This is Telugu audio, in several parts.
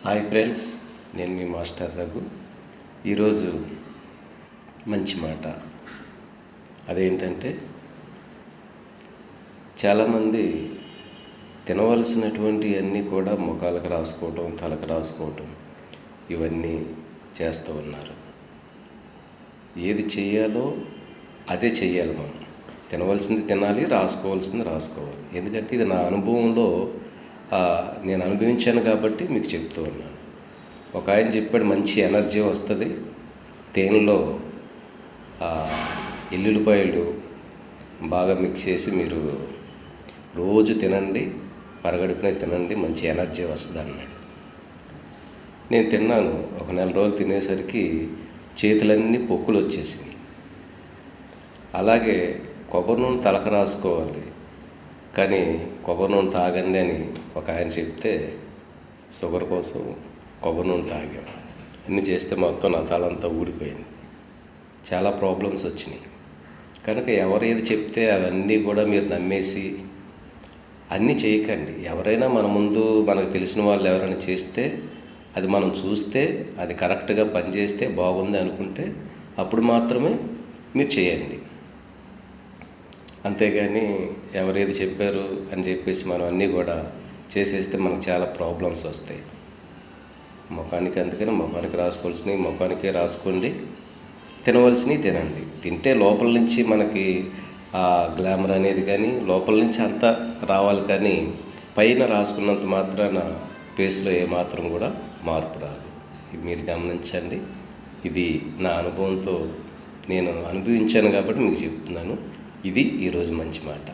హాయ్ ఫ్రెండ్స్, నేను మీ మాస్టర్ రఘు. ఈరోజు మంచి మాట. అదేంటంటే, చాలామంది తినవలసినటువంటి అన్నీ కూడా ముఖాలకు రాసుకోవటం, తలకు రాసుకోవటం ఇవన్నీ చేస్తూ ఉన్నారు. ఏది చేయాలో అదే చేయాలి. మనం తినవలసింది తినాలి, రాసుకోవాల్సింది రాసుకోవాలి. ఎందుకంటే ఇది నా అనుభవంలో నేను అనుభవించాను కాబట్టి మీకు చెప్తూ ఉన్నాను. ఒక ఆయన చెప్పాడు, మంచి ఎనర్జీ వస్తుంది, తేనెలో ఎల్లుల్లిపాయలు బాగా మిక్స్ చేసి మీరు రోజు తినండి, పరగడుపునే తినండి, మంచి ఎనర్జీ వస్తుంది అన్నాడు. నేను తిన్నాను. ఒక నెల రోజులు తినేసరికి చేతులన్నీ పొక్కులు వచ్చేసినాయి. అలాగే కొబ్బరి నూనె తలకు రాసుకోవాలి, కానీ కొబ్బరి నూనె తాగండి అని ఒక ఆయన చెప్తే షుగర్ కోసం కొబ్బరి నూనె తాగాం. అన్నీ చేస్తే మొత్తం నా తలంతా ఊడిపోయింది. చాలా ప్రాబ్లమ్స్ వచ్చినాయి. కనుక ఎవరు ఏది చెప్తే అవన్నీ కూడా మీరు నమ్మేసి అన్నీ చేయకండి. ఎవరైనా మన ముందు మనకు తెలిసిన వాళ్ళు ఎవరైనా చేస్తే అది మనం చూస్తే అది కరెక్ట్గా పనిచేస్తే బాగుంది అనుకుంటే అప్పుడు మాత్రమే మీరు చేయండి. అంతేగాని ఎవరేది చెప్పారు అని చెప్పేసి మనం అన్నీ కూడా చేసేస్తే మనకు చాలా ప్రాబ్లమ్స్ వస్తాయి. ముఖానికి అందుకని ముఖానికి రాసుకోవాల్సినవి ముఖానికే రాసుకోండి, తినవలసినవి తినండి. తింటే లోపల నుంచి మనకి ఆ గ్లామర్ అనేది కానీ లోపల నుంచి అంతా రావాలి, కానీ పైన రాసుకున్నంత మాత్రాన ఫేస్లో ఏమాత్రం కూడా మార్పు రాదు. ఇది మీరు గమనించండి. ఇది నా అనుభవంతో నేను అనుభవించాను కాబట్టి మీకు చెప్తున్నాను. ఇది ఈరోజు మంచి మాట.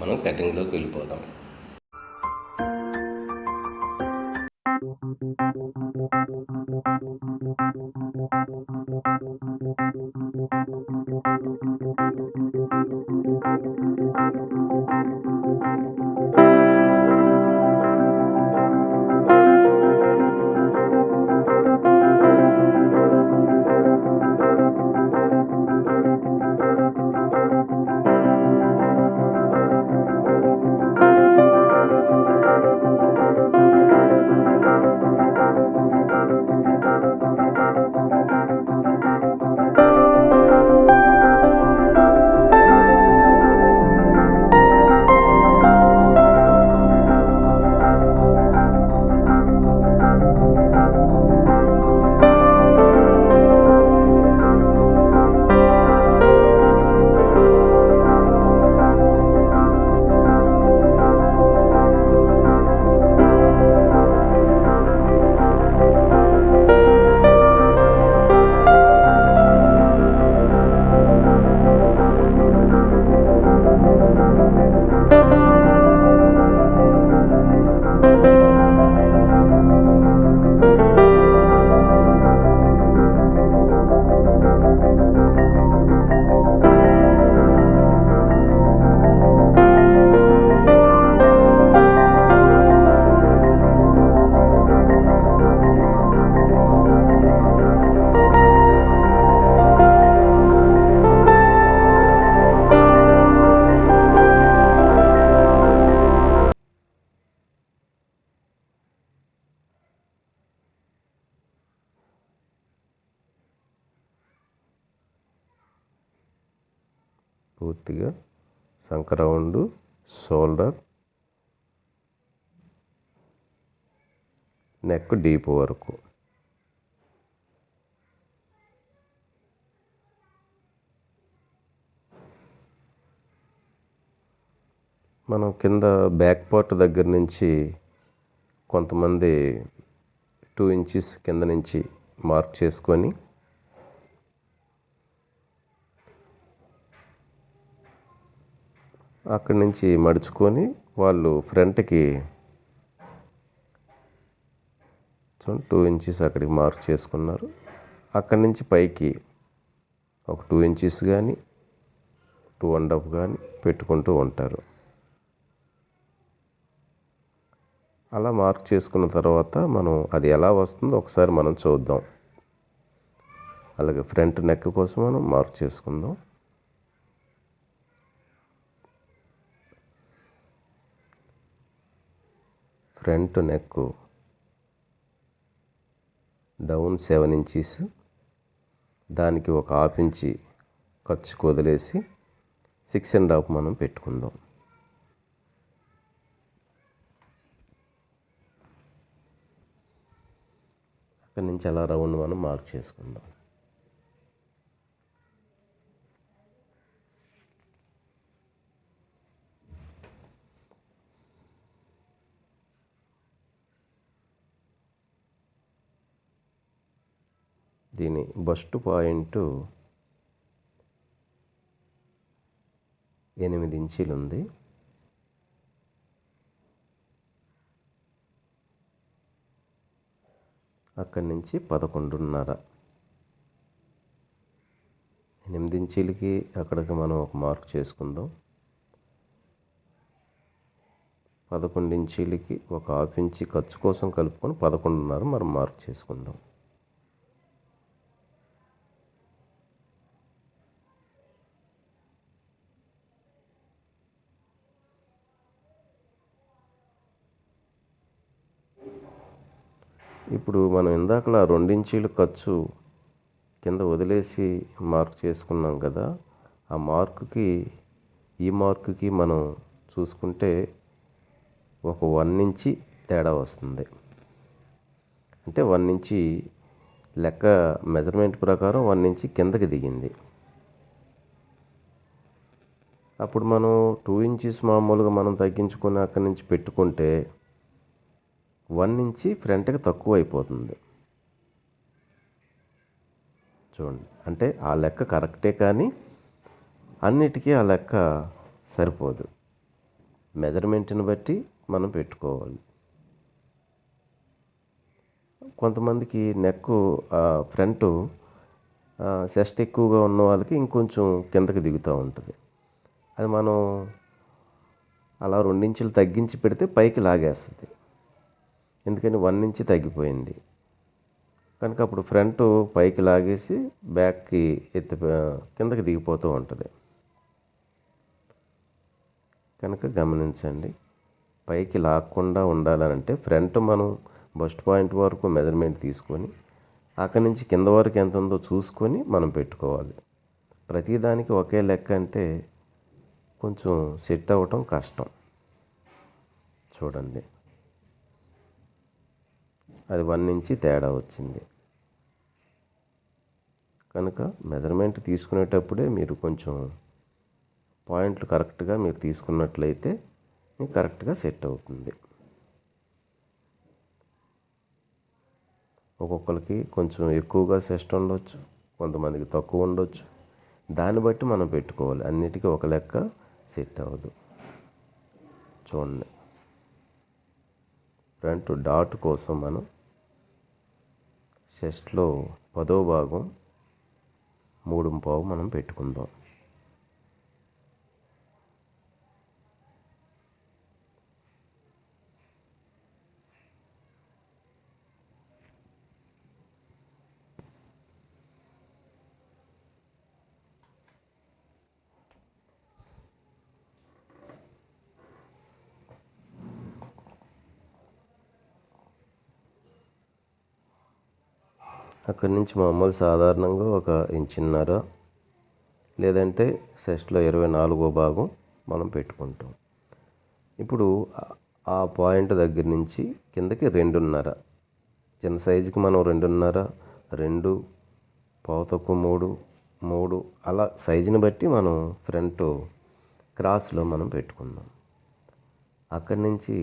మనం కటింగ్లోకి వెళ్ళిపోదాం. పూర్తిగా సంక రౌండ్, షోల్డర్, నెక్ డీప్ వరకు. మనం కింద బ్యాక్ పార్ట్ దగ్గర నుంచి కొంతమంది 2 ఇంచెస్ కింద నుంచి మార్క్ చేసుకొని అక్కడి నుంచి మడుచుకొని వాళ్ళు ఫ్రంట్కి 2 ఇంచెస్ అక్కడికి మార్క్ చేసుకున్నారు. అక్కడి నుంచి పైకి ఒక 2 ఇంచెస్ కానీ 2.5 కానీ పెట్టుకుంటూ ఉంటారు. అలా మార్క్ చేసుకున్న తర్వాత మనం అది ఎలా వస్తుందో ఒకసారి మనం చూద్దాం. అలాగే ఫ్రంట్ నెక్ కోసం మనం మార్క్ చేసుకుందాం. ఫ్రంట్ నెక్ డౌన్ 7 ఇంచెస్, దానికి ఒక హాఫ్ ఇంచి ఖర్చుకు వదిలేసి 6.5 మనం పెట్టుకుందాం. అక్కడి నుంచి అలా రౌండ్ మనం మార్క్ చేసుకుందాం. దీని బస్ట్ పాయింట్ 8 ఇంచీలు ఉంది. అక్కడి నుంచి 11.5. 8 ఇంచీలకి అక్కడికి మనం ఒక మార్క్ చేసుకుందాం. 11 ఇంచీలకి ఒక హాఫ్ ఇంచి ఖర్చు కోసం కలుపుకొని 11.5 మనం మార్క్ చేసుకుందాం. ఇప్పుడు మనం ఇందాకలా 2 ఇంచీలు ఖర్చు కింద వదిలేసి మార్క్ చేసుకున్నాం కదా, ఆ మార్కుకి ఈ మార్కుకి మనం చూసుకుంటే ఒక 1 ఇంచి తేడా వస్తుంది. అంటే 1 ఇంచి లెక్క మెజర్మెంట్ ప్రకారం 1 ఇంచి కిందకి దిగింది. అప్పుడు మనం 2 ఇంచెస్ మామూలుగా మనం తగ్గించుకొని అక్కడి నుంచి పెట్టుకుంటే 1 ఇంచి ఫ్రంట్కి తక్కువ అయిపోతుంది. చూడండి, అంటే ఆ లెక్క కరెక్టే, కానీ అన్నిటికీ ఆ లెక్క సరిపోదు. మెజర్మెంట్ని బట్టి మనం పెట్టుకోవాలి. కొంతమందికి నెక్ ఫ్రంట్ చెస్ట్ ఎక్కువగా ఉన్న వాళ్ళకి ఇంకొంచెం కిందకి దిగుతూ ఉంటుంది. అది మనం అలా 2 ఇంచులు తగ్గించి పెడితే పైకి లాగేస్తుంది. ఎందుకని 1 ఇంచి తగ్గిపోయింది కనుక అప్పుడు ఫ్రంట్ పైకి లాగేసి బ్యాక్కి కిందకి దిగిపోతూ ఉంటుంది. కనుక గమనించండి, పైకి లాగకుండా ఉండాలంటే ఫ్రంట్ మనం బస్ట్ పాయింట్ వరకు మెజర్మెంట్ తీసుకొని అక్కడి నుంచి కింద వరకు ఎంత ఉందో చూసుకొని మనం పెట్టుకోవాలి. ప్రతిదానికి ఒకే లెక్క అంటే కొంచెం సెట్ అవ్వటం కష్టం. చూడండి, అది 1 ఇంచి తేడా వచ్చింది. కనుక మెజర్మెంట్ తీసుకునేటప్పుడే మీరు కొంచెం పాయింట్లు కరెక్ట్గా మీరు తీసుకున్నట్లయితే మీకు కరెక్ట్గా సెట్ అవుతుంది. ఒక్కొక్కరికి కొంచెం ఎక్కువగా చెస్ట్ ఉండొచ్చు, కొంతమందికి తక్కువ ఉండొచ్చు. దాన్ని బట్టి మనం పెట్టుకోవాలి. అన్నిటికీ ఒక లెక్క సెట్ అవ్వదు. చూడండి, ఫ్రంట్ డాట్ కోసం మనం చెస్ట్లో 10వ భాగం 3.5 మనం పెట్టుకుందాం. అక్కడి నుంచి మామూలు సాధారణంగా ఒక 1.5 ఇంచ్ లేదంటే చెస్ట్లో 24వ భాగం మనం పెట్టుకుంటాం. ఇప్పుడు ఆ పాయింట్ దగ్గర నుంచి కిందకి 2.5, చిన్న సైజుకి మనం 2.5, 2, పావు తక్కువ 3, 3 అలా సైజుని బట్టి మనం ఫ్రంట్ క్రాస్లో మనం పెట్టుకుందాం. అక్కడి నుంచి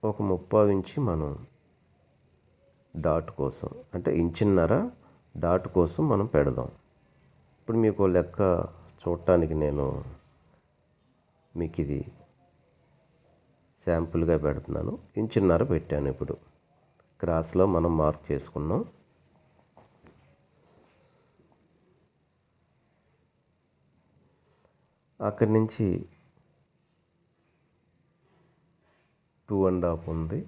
ఒక 3/4 ఇంచి మనం డాట్ కోసం, అంటే 1.5 ఇంచ్ డాట్ కోసం మనం పెడదాం. ఇప్పుడు మీకు లెక్క చూడటానికి నేను మీకు ఇది శాంపుల్గా పెడుతున్నాను. 1.5 ఇంచ్ పెట్టాను. ఇప్పుడు క్రాస్లో మనం మార్క్ చేసుకున్నాం. అక్కడి నుంచి 2.5 ఉంది.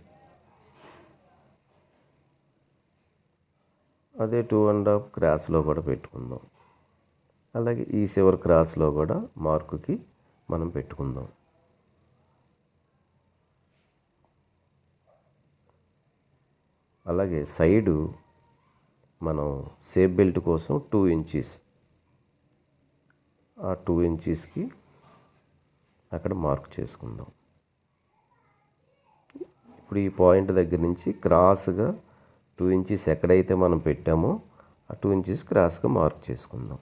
అదే 2.5 క్రాస్లో కూడా పెట్టుకుందాం. అలాగే ఈ చివరి క్రాస్లో కూడా మార్కుకి మనం పెట్టుకుందాం. అలాగే సైడు మనం సేఫ్ బెల్ట్ కోసం 2 ఇంచెస్, ఆ 2 ఇంచెస్కి అక్కడ మార్క్ చేసుకుందాం. ఇప్పుడు ఈ పాయింట్ దగ్గర నుంచి క్రాస్గా 2 ఇంచెస్ ఎక్కడైతే మనం పెట్టామో ఆ 2 ఇంచెస్ క్రాస్గా మార్క్ చేసుకుందాం.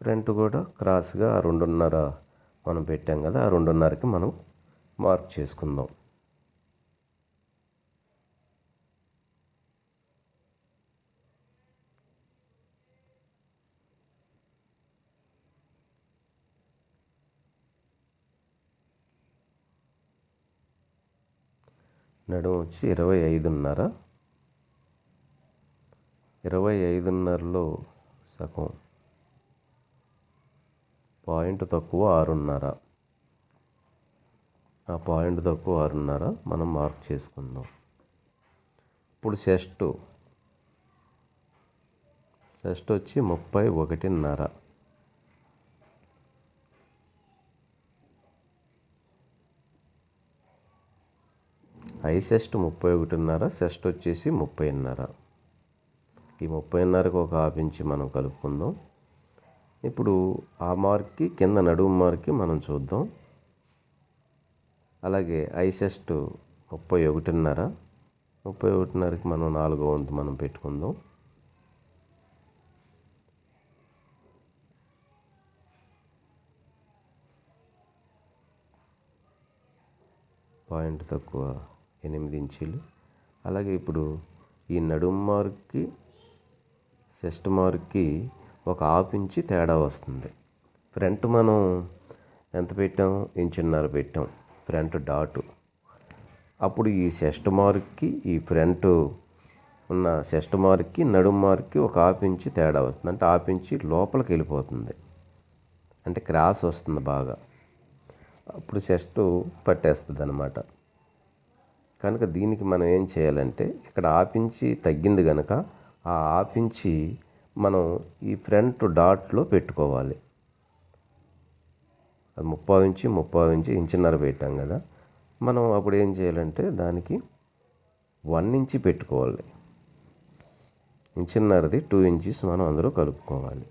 ఫ్రంట్ కూడా క్రాస్గా ఆ 2.5 మనం పెట్టాం కదా, ఆ 2.5కి మనం మార్క్ చేసుకుందాం. నడుము వచ్చి 25.5. 25.5లో సగం పాయింట్ తక్కువ 6.5. ఆ పాయింట్ తక్కువ 6.5 మనం మార్క్ చేసుకుందాం. ఇప్పుడు చెస్ట్ వచ్చి 31.5. హై చెస్ట్ 31.5, చెస్ట్ వచ్చేసి 30.5. ఈ 30.5కి ఒక హాఫ్ ఇంచ్ మనం కలుపుకుందాం. ఇప్పుడు ఆ మార్క్కి కింద నడుము మార్క్కి మనం చూద్దాం. అలాగే హై చెస్ట్ 31.5, 31.5కి మనం 4వ వంతు మనం పెట్టుకుందాం. పాయింట్ తక్కువ 8 ఇంచీలు. అలాగే ఇప్పుడు ఈ నడుము మార్క్కి చెస్ట్ మార్క్కి ఒక హాఫ్ ఇంచి తేడా వస్తుంది. ఫ్రంట్ మనం ఎంత పెట్టాం? 1.5 ఇంచ్ పెట్టాం ఫ్రంట్ డాటు. అప్పుడు ఈ చెస్ట్ మార్క్కి, ఈ ఫ్రంట్ ఉన్న చెస్ట్ మార్క్కి నడుము మార్క్కి ఒక హాఫ్ ఇంచి తేడా వస్తుంది. అంటే హాఫ్ ఇంచి లోపలికి వెళ్ళిపోతుంది, అంటే క్రాస్ వస్తుంది బాగా. అప్పుడు చెస్ట్ పట్టేస్తుంది అన్నమాట. కనుక దీనికి మనం ఏం చేయాలంటే, ఇక్కడ హాఫ్ ఇంచి తగ్గింది కనుక ఆ హాఫ్ ఇంచి మనం ఈ ఫ్రంట్ డాట్లో పెట్టుకోవాలి. అది 3.5 ఇంచ్, 1.5 ఇంచ్ పెట్టాం కదా, మనం అప్పుడు ఏం చేయాలంటే దానికి 1 ఇంచ్ పెట్టుకోవాలి. 1.5 2 ఇంచెస్ మనం అందులో కలుపుకోవాలి.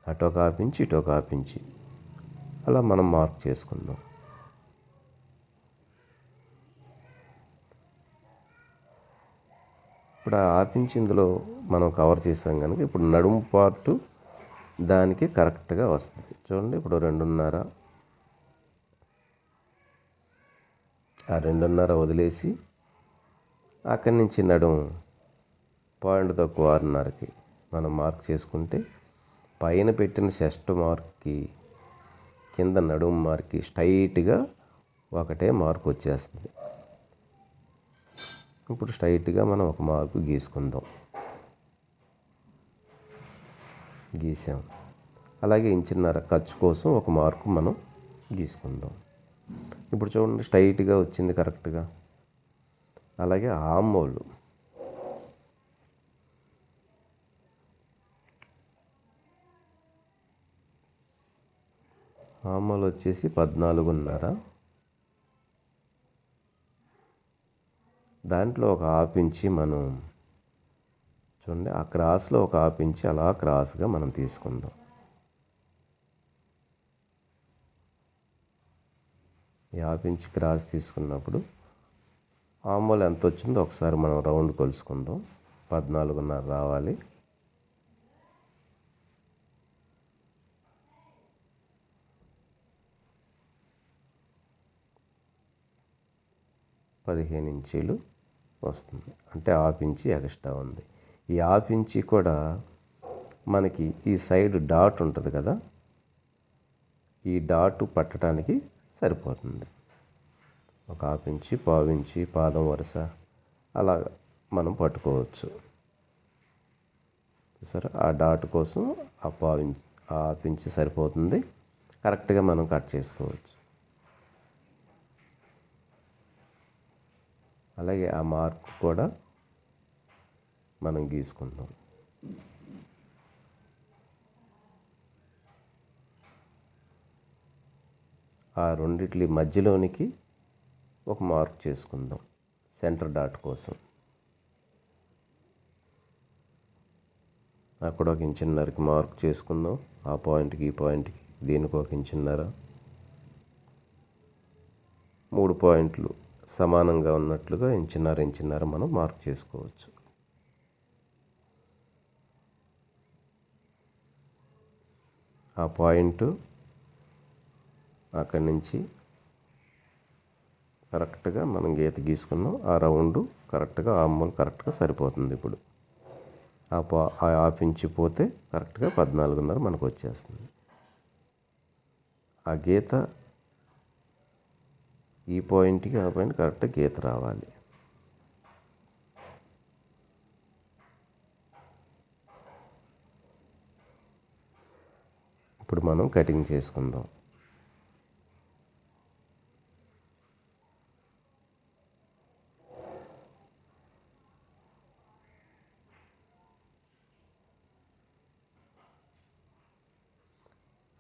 అటు ఒక హాఫ్ ఇంచ్, ఇటు ఒక హాఫ్ ఇంచ్, అలా మనం మార్క్ చేసుకుందాం. ఇప్పుడు ఆ హాఫ్ ఇంచ్ ఇందులో మనం కవర్ చేసాం కనుక ఇప్పుడు నడుము పార్టు దానికి కరెక్ట్గా వస్తుంది. చూడండి, ఇప్పుడు 2.5, ఆ 2.5 వదిలేసి అక్కడి నుంచి నడుము పాయింట్ తక్కువ 6.5కి మనం మార్క్ చేసుకుంటే పైన పెట్టిన చెస్ట్ మార్క్కి కింద నడుము మార్క్కి స్ట్రైట్గా ఒకటే మార్క్ వచ్చేస్తుంది. ఇప్పుడు స్ట్రైట్గా మనం ఒక మార్కు గీసుకుందాం. గీసాం. అలాగే 1.5 ఇంచ్ ఖర్చు కోసం ఒక మార్కు మనం గీసుకుందాం. ఇప్పుడు చూడండి, స్ట్రైట్గా వచ్చింది కరెక్ట్గా. అలాగే ఆమ్మోలు వచ్చేసి 14.5. దాంట్లో ఒక హాఫ్ ఇంచి మనం చూడండి, ఆ క్రాస్లో ఒక హాఫ్ ఇంచి అలా క్రాస్గా మనం తీసుకుందాం. ఈ హాఫ్ ఇంచ్ క్రాస్ తీసుకున్నప్పుడు ఆమ్మోలు ఎంత వచ్చిందో ఒకసారి మనం రౌండ్ కొలుసుకుందాం. 14.5 రావాలి. పదిహేను ఇంచీలు వస్తుంది, అంటే హాఫ్ ఇంచి ఎక్స్ట్రా ఉంది. ఈ హాఫ్ ఇంచి కూడా మనకి ఈ సైడ్ డాట్ ఉంటుంది కదా, ఈ డాట్ పట్టడానికి సరిపోతుంది. ఒక హాఫ్ ఇంచి, పావు ఇంచి, పాదం వరుస అలా మనం పట్టుకోవచ్చు. సరే, ఆ డాట్ కోసం ఆ హాఫ్ ఇంచి సరిపోతుంది. కరెక్ట్గా మనం కట్ చేసుకోవచ్చు. అలాగే ఆ మార్క్ కూడా మనం గీసుకుందాం. ఆ రెండిట్లి మధ్యలోనికి ఒక మార్క్ చేసుకుందాం సెంటర్ డాట్ కోసం. అక్కడ ఒక ఇంచున్నరకి మార్క్ చేసుకుందాం. ఆ పాయింట్కి ఈ పాయింట్కి దీనికి ఒక ఇంచున్నర, 3 పాయింట్లు సమానంగా ఉన్నట్లుగా ఇంచున్నర మనం మార్క్ చేసుకోవచ్చు. ఆ పాయింట్ అక్కడి నుంచి కరెక్ట్గా మనం గీత గీసుకున్నాం. ఆ రౌండ్ కరెక్ట్గా ఆర్మోల్ కరెక్ట్గా సరిపోతుంది. ఇప్పుడు ఆ హాఫ్ ఇంచు పోతే కరెక్ట్గా 14.5 మనకు వచ్చేస్తుంది. ఆ గీత ఈ పాయింట్కి ఆ పాయింట్ కరెక్ట్గా గీత రావాలి. ఇప్పుడు మనం కటింగ్ చేసుకుందాం.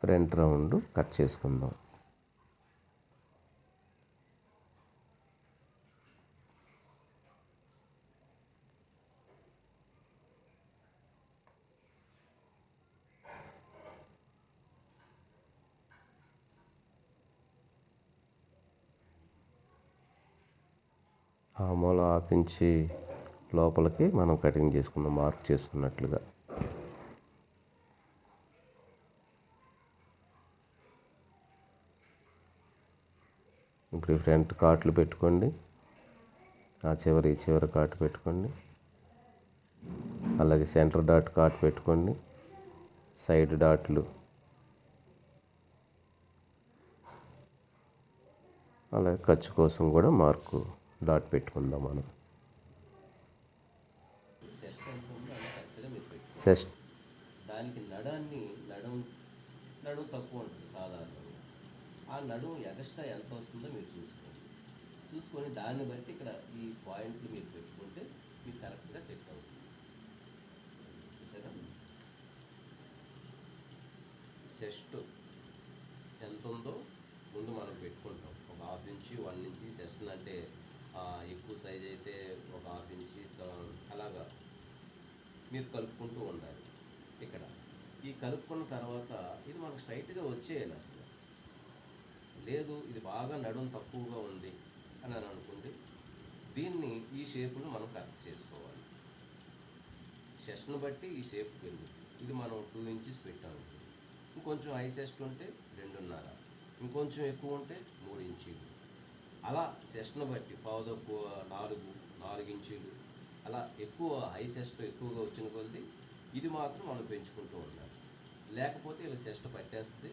ఫ్రంట్ రౌండ్ కట్ చేసుకుందాం. ఆ మూల హాఫ్ ఇంచి లోపలికి మనం కటింగ్ చేసుకుందాం మార్క్ చేసుకున్నట్లుగా. ఇప్పుడు ఫ్రంట్ కాట్లు పెట్టుకోండి. ఆ చివరి కాటు పెట్టుకోండి. అలాగే సెంటర్ డాట్ కాటు పెట్టుకోండి. సైడ్ డాట్లు అలాగే ఖర్చు కోసం కూడా మార్కు డాట్ పెట్టుకుందాం మనం. చెస్ట్ దానికి నడుము తక్కువ ఉంటుంది సాధారణంగా. ఆ నడుము ఎక్స్ట్రా ఎంత వస్తుందో మీరు చూసుకొని దాన్ని బట్టి ఇక్కడ ఈ పాయింట్లు మీరు పెట్టుకుంటే మీకు కరెక్ట్గా సెట్ అవుతుంది. చూసారా? చెస్ట్ ఎంత ఉందో ముందు మనం పెట్టుకుంటాం. ఒక హాఫ్ ఇంచు 1 ఇంచి చెస్ట్ అంటే ఎక్కువ సైజ్ అయితే ఒక హాఫ్ ఇంచి అలాగా మీరు కలుపుకుంటూ ఉండాలి. ఇక్కడ ఈ కలుపుకున్న తర్వాత ఇది మనకు స్ట్రైట్గా వచ్చేయాలి. అసలు లేదు ఇది బాగా నడుము తక్కువగా ఉంది అని అనుకుంటే దీన్ని ఈ షేపును మనం కరెక్ట్ చేసుకోవాలి. చెస్ట్ను బట్టి ఈ షేప్ పెరుగుతుంది. ఇది మనం 2 ఇంచెస్ పెట్టాము. ఇంకొంచెం హై చెస్ట్ ఉంటే 2.5, ఇంకొంచెం ఎక్కువ ఉంటే 3 ఇంచీలు. అలా చెస్ట్ను బట్టి పావుదక్కువ 4 ఇంచీలు అలా ఎక్కువ హై చెస్ట్ ఎక్కువగా వచ్చిన కొద్దీ ఇది మాత్రం మనం పెంచుకుంటూ ఉండాలి. లేకపోతే ఇలా చెస్ట్ పట్టేస్తే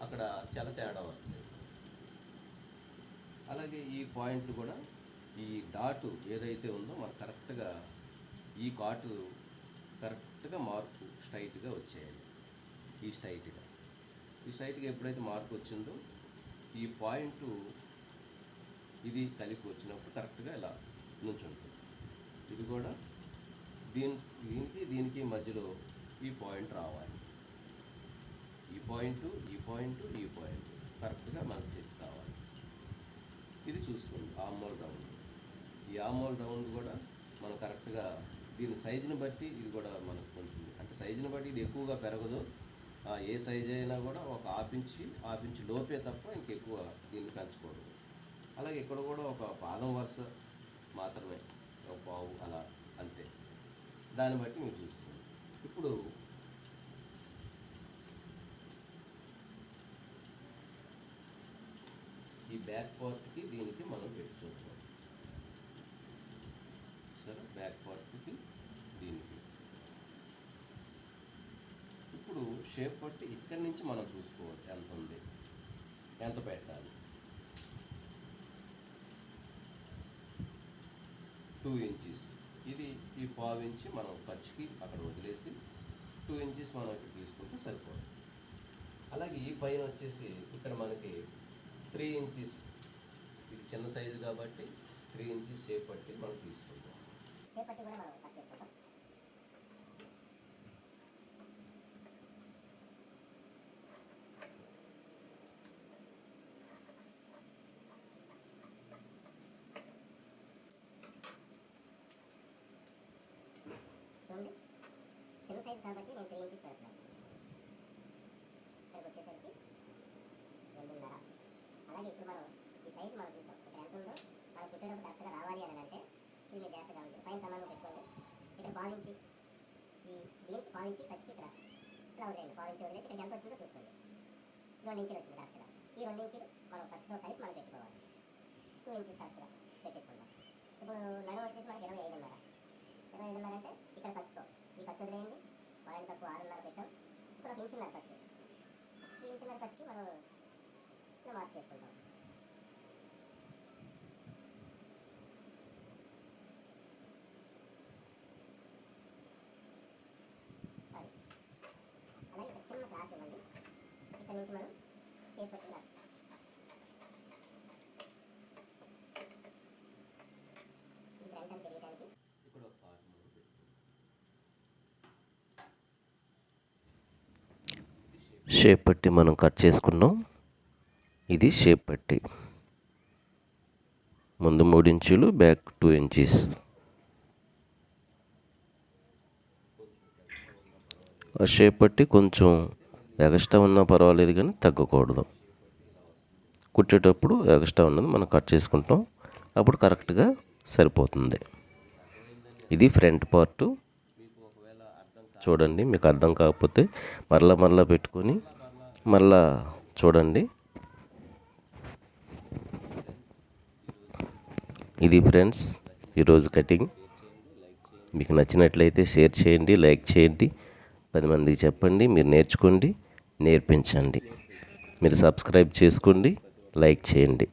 అక్కడ చాలా తేడా వస్తుంది. అలాగే ఈ పాయింట్లు కూడా ఈ డాటు ఏదైతే ఉందో మనకు కరెక్ట్గా ఈ కాటు కరెక్ట్గా మార్పు స్ట్రైట్గా వచ్చేయాలి. ఈ స్ట్రైట్గా ఎప్పుడైతే మార్పు వచ్చిందో ఈ పాయింట్ ఇది కలిపి వచ్చినప్పుడు కరెక్ట్గా ఇలా నుంచుంటుంది. ఇది కూడా దీనికి మధ్యలో ఈ పాయింట్ రావాలి. ఈ పాయింట్ కరెక్ట్గా మనకు సెట్ కావాలి. ఇది చూసుకోండి ఆర్మోల్ రౌండ్. ఈ ఆర్మోల్ రౌండ్ కూడా మనం కరెక్ట్గా దీని సైజుని బట్టి ఇది కూడా మనకు కొంచెం అంటే సైజుని బట్టి ఇది ఎక్కువగా పెరగదు. ఏ సైజ్ అయినా కూడా ఒక హాఫ్ ఇంచ్ లోపే తప్ప ఇంకెక్కువ దీన్ని పెంచకూడదు. అలాగే ఇక్కడ కూడా ఒక పాదం వరుస మాత్రమే, ఒక పావు అలా అంతే. దాన్ని బట్టి మీరు చూసుకోండి. ఇప్పుడు ఈ బ్యాక్ పార్ట్కి దీనికి మనం పెట్టి చూద్దాం. సరే, బ్యాక్ పార్ట్కి దీనికి ఇప్పుడు షేప్ పట్టి ఇక్కడి నుంచి మనం చూసుకోవాలి ఎంత ఉంది, ఎంత పెట్టాలి. 2 ఇంచెస్ ఇది ఈ పావు ఇంచి మనం ఖర్చుకి అక్కడ వదిలేసి 2 ఇంచెస్ మనం ఇక్కడ తీసుకుంటే సరిపోతుంది. అలాగే ఈ పైన వచ్చేసి ఇక్కడ మనకి 3 ఇంచెస్, ఇది చిన్న సైజు కాబట్టి 3 ఇంచెస్ షేప్ పట్టి మనం తీసుకుంటాం. షేప్ పట్టి కూడా మనం కట్ చేసుకుంటాం. చూడండి, చిన్న సైజ్ కాబట్టి నేను 3 ఇంచెస్ పెడుతున్నాను. ఇక్కడికి వచ్చేసరికి 2.5. అలాగే ఇప్పుడు మనం ఈ సైజ్ మనం చూసాం. ఇక్కడ ఎంత ఉందో మనం కుట్టేటప్పుడు కరెక్ట్గా రావాలి అని అంటే ఇది మీరు జాగ్రత్తగా గమనించాలి. పైన సమానంగా పెట్టుకోండి. ఇక్కడ పావించి దీనికి పావించి ఖర్చుకి ఇక్కడ ఇలా వదిలేయండి. పావించి వదిలేసి ఇక్కడికి ఎంత వచ్చిందో చూసుకోండి. 2 ఇంచులు వచ్చింది కరెక్ట్గా. ఈ 2 ఇంచులు మనం ఖర్చుతో కలిపి మనం పెట్టుకోవాలి. 2 ఇంచెస్ కరెక్ట్గా పెట్టేసుకుందాం. ఇప్పుడు నడుము వచ్చేసి మనకి 25.5. 25.5 అంటే ఇక్కడ ఖర్చుతో ఈ ఖర్చు వదిలేయండి. పాయింట్ తక్కువ 6.5 పెట్టాం. ఇప్పుడు 1 ఇంచున్నర ఖర్చు. ఈ ఇంచున్నర ఖర్చుకి మనం ఇలా మార్క్ చేసుకుంటాం. అలాగే ఇక్కడ చిన్న క్లాస్ ఇవ్వండి. ఇక్కడ నుంచి మనం చేసి పట్టుకున్నాం. ఇది ఫ్రంట్ అని తెలియడానికి ఇక్కడ ఒక పార్ట్ మనం పెట్టుకుంటాం. షేప్ పట్టి మనం కట్ చేసుకున్నాం. ఇది షేప్ పట్టి, ముందు 3 ఇంచులు, బ్యాక్ 2 ఇంచెస్. ఆ షేప్ పట్టి కొంచెం ఎక్స్ట్రా ఉన్నా పర్వాలేదు కానీ తగ్గకూడదు. కుట్టేటప్పుడు ఎక్స్ట్రా ఉన్నది మనం కట్ చేసుకుంటాం. అప్పుడు కరెక్ట్గా సరిపోతుంది. ఇది ఫ్రంట్ పార్టు. మీకు ఒకవేళ అర్థం చూడండి, మీకు అర్థం కాకపోతే మరలా పెట్టుకొని మరలా చూడండి. ఇది ఫ్రెండ్స్ ఈరోజు కటింగ్. మీకు నచ్చినట్లయితే షేర్ చేయండి, లైక్ చేయండి, 10 మందికి చెప్పండి. మీరు నేర్చుకోండి, నేర్పించండి. మీరు సబ్స్క్రైబ్ చేసుకోండి, లైక్ చేయండి.